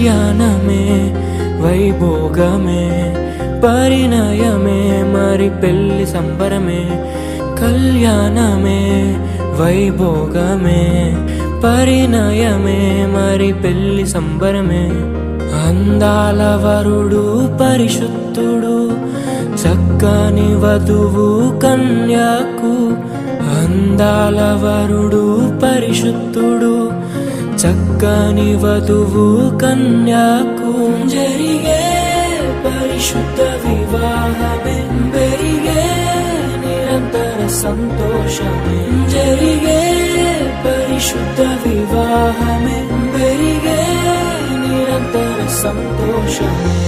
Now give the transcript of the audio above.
కళ్యాణమే వైభోగమే పరిణయమే మరి పెళ్లి సంబరమే కళ్యాణమే వైభోగమే పరిణయమే మరి పెళ్లి సంబరమే అందాల వరుడు పరిశుద్ధుడు చక్కని వధువు కన్యాకు అందాల వరుడు పరిశుద్ధుడు చక్కని వధువు కన్యాకు జరిగే పరిశుద్ధ వివాహమే పెరిగే నిరంతర సంతోషమే జరిగే పరిశుద్ధ వివాహమే పెరిగే నిరంతర సంతోషమే